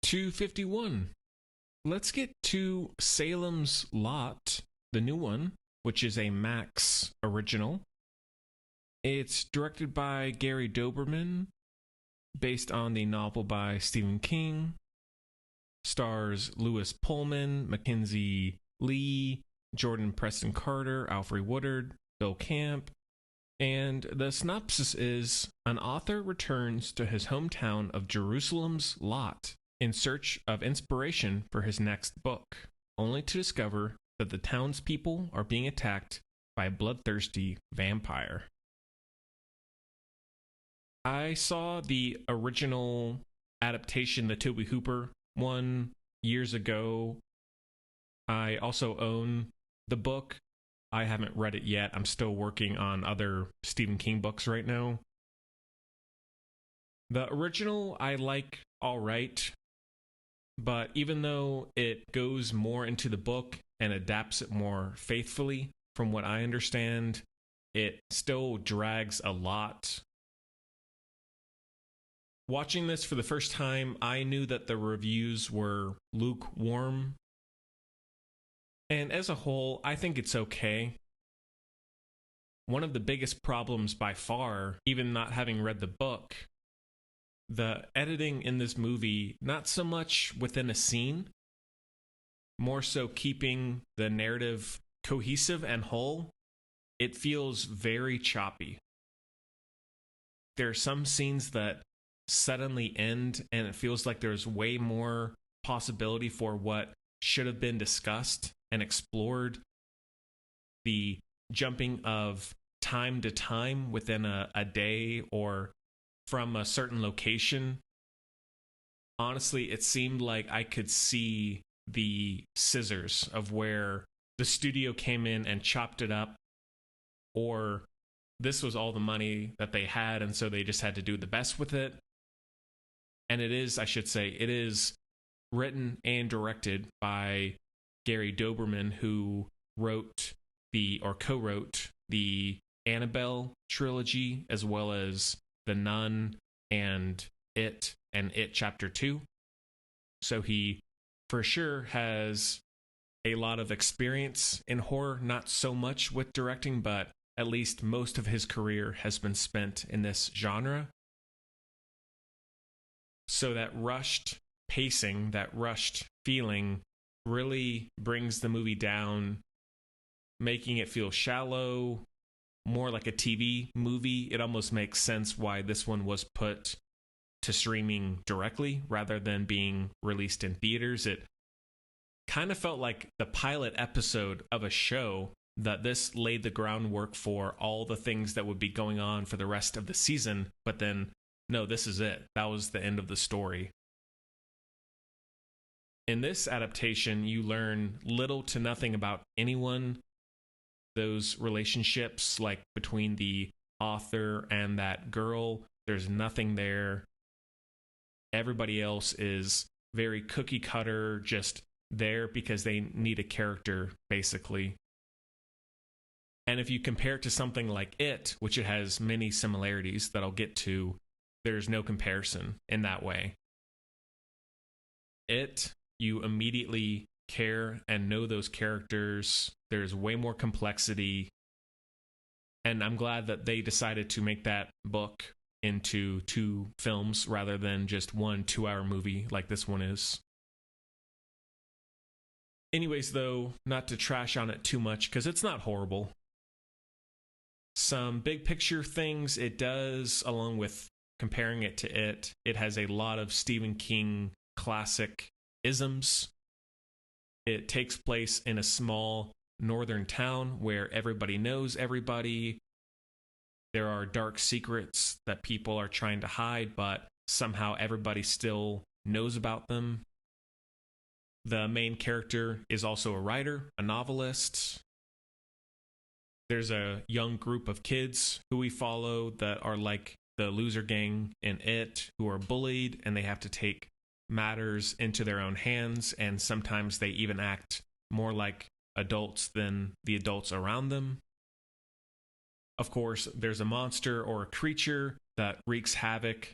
251. Let's get to Salem's Lot, the new one, which is a Max original. It's directed by Gary Doberman, based on the novel by Stephen King. Stars Lewis Pullman, Mackenzie Lee, Jordan Preston Carter, Alfred Woodard, Bill Camp. And the synopsis is: an author returns to his hometown of Jerusalem's Lot in search of inspiration for his next book, only to discover that the townspeople are being attacked by a bloodthirsty vampire. I saw the original adaptation, the Tobe Hooper one, years ago. I also own the book. I haven't read it yet. I'm still working on other Stephen King books right now. The original I like all right, but even though it goes more into the book and adapts it more faithfully, from what I understand, it still drags a lot. Watching this for the first time, I knew that the reviews were lukewarm. And as a whole, I think it's okay. One of the biggest problems by far, even not having read the book, the editing in this movie, not so much within a scene, more so keeping the narrative cohesive and whole. It feels very choppy. There are some scenes that suddenly end and it feels like there's way more possibility for what should have been discussed and explored. The jumping of time to time within a day or from a certain location. Honestly, it seemed like I could see the scissors of where the studio came in and chopped it up, or this was all the money that they had and so they just had to do the best with it. And it is, I should say, it is written and directed by Gary Doberman, who co-wrote the Annabelle trilogy, as well as The Nun and It Chapter 2. So he for sure has a lot of experience in horror, not so much with directing, but at least most of his career has been spent in this genre. So that rushed pacing, that rushed feeling really brings the movie down, making it feel shallow, more like a TV movie. It almost makes sense why this one was put to streaming directly rather than being released in theaters. It kind of felt like the pilot episode of a show that this laid the groundwork for all the things that would be going on for the rest of the season, but then no, this is it. That was the end of the story. In this adaptation, you learn little to nothing about anyone. Those relationships, like between the author and that girl, there's nothing there. Everybody else is very cookie cutter, just there because they need a character, basically. And if you compare it to something like It, which it has many similarities that I'll get to, there's no comparison in that way. It, you immediately care and know those characters. There's way more complexity. And I'm glad that they decided to make that book into 2 films rather than just 1 2-hour movie like this one is. Anyways, though, not to trash on it too much, because it's not horrible. Some big picture things it does, along with comparing it to it has a lot of Stephen King classic isms. It takes place in a small northern town where everybody knows everybody. There are dark secrets that people are trying to hide, but somehow everybody still knows about them. The main character is also a writer, a novelist. There's a young group of kids who we follow that are like the loser gang in It, who are bullied and they have to take matters into their own hands, and sometimes they even act more like adults than the adults around them. Of course, there's a monster or a creature that wreaks havoc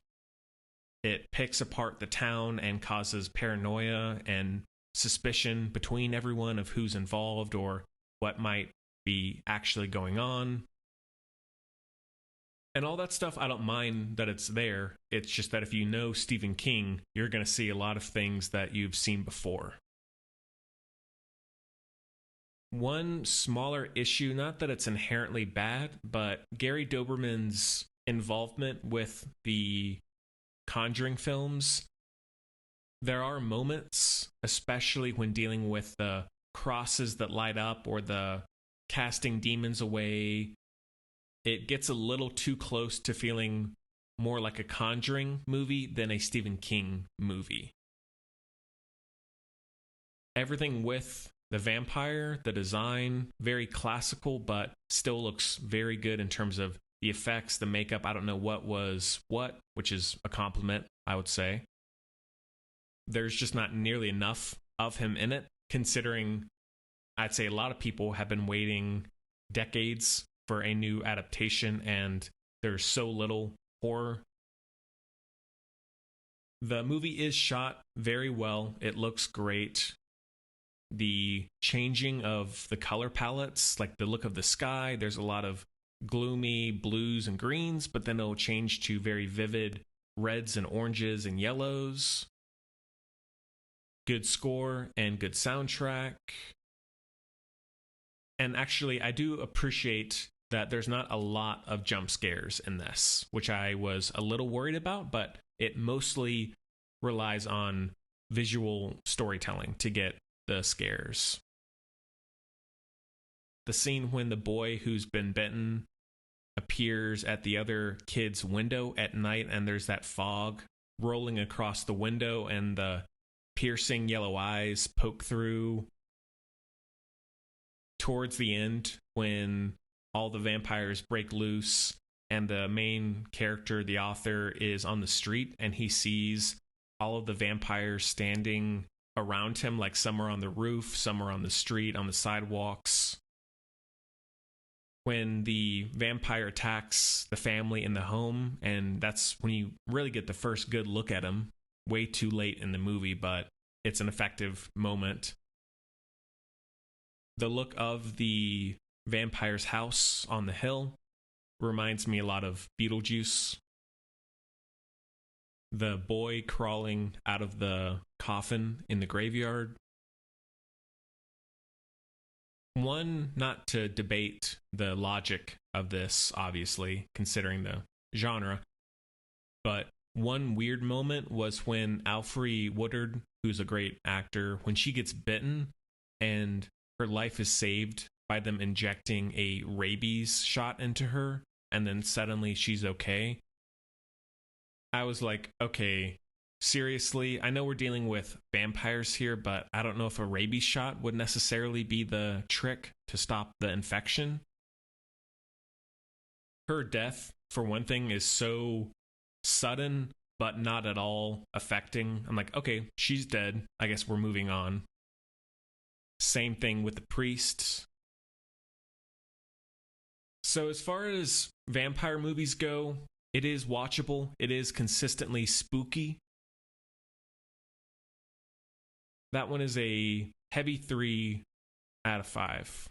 It picks apart the town and causes paranoia and suspicion between everyone of who's involved or what might be actually going on. And all that stuff, I don't mind that it's there. It's just that if you know Stephen King, you're going to see a lot of things that you've seen before. One smaller issue, not that it's inherently bad, but Gary Doberman's involvement with the Conjuring films, there are moments, especially when dealing with the crosses that light up or the casting demons away, it gets a little too close to feeling more like a Conjuring movie than a Stephen King movie. Everything with the vampire, the design, very classical, but still looks very good in terms of the effects, the makeup. I don't know what was what, which is a compliment, I would say. There's just not nearly enough of him in it, considering I'd say a lot of people have been waiting decades for a new adaptation, and there's so little horror. The movie is shot very well. It looks great. The changing of the color palettes, like the look of the sky, there's a lot of gloomy blues and greens, but then it'll change to very vivid reds and oranges and yellows. Good score and good soundtrack. And actually, I do appreciate that there's not a lot of jump scares in this, which I was a little worried about, but it mostly relies on visual storytelling to get the scares. The scene when the boy who's been bitten appears at the other kid's window at night, and there's that fog rolling across the window, and the piercing yellow eyes poke through. Towards the end, when all the vampires break loose and the main character, the author, is on the street and he sees all of the vampires standing around him, like some are on the roof, some are on the street, on the sidewalks. When the vampire attacks the family in the home, and that's when you really get the first good look at him, way too late in the movie, but it's an effective moment. The look of the vampire's house on the hill reminds me a lot of Beetlejuice. The boy crawling out of the coffin in the graveyard. One, not to debate the logic of this, obviously, considering the genre, but one weird moment was when Alfre Woodard, who's a great actor, when she gets bitten and her life is saved by them injecting a rabies shot into her, and then suddenly she's okay. I was like, okay, seriously? I know we're dealing with vampires here, but I don't know if a rabies shot would necessarily be the trick to stop the infection. Her death, for one thing, is so sudden, but not at all affecting. I'm like, okay, she's dead. I guess we're moving on. Same thing with the priest. So as far as vampire movies go, it is watchable. It is consistently spooky. That one is a heavy 3 out of 5.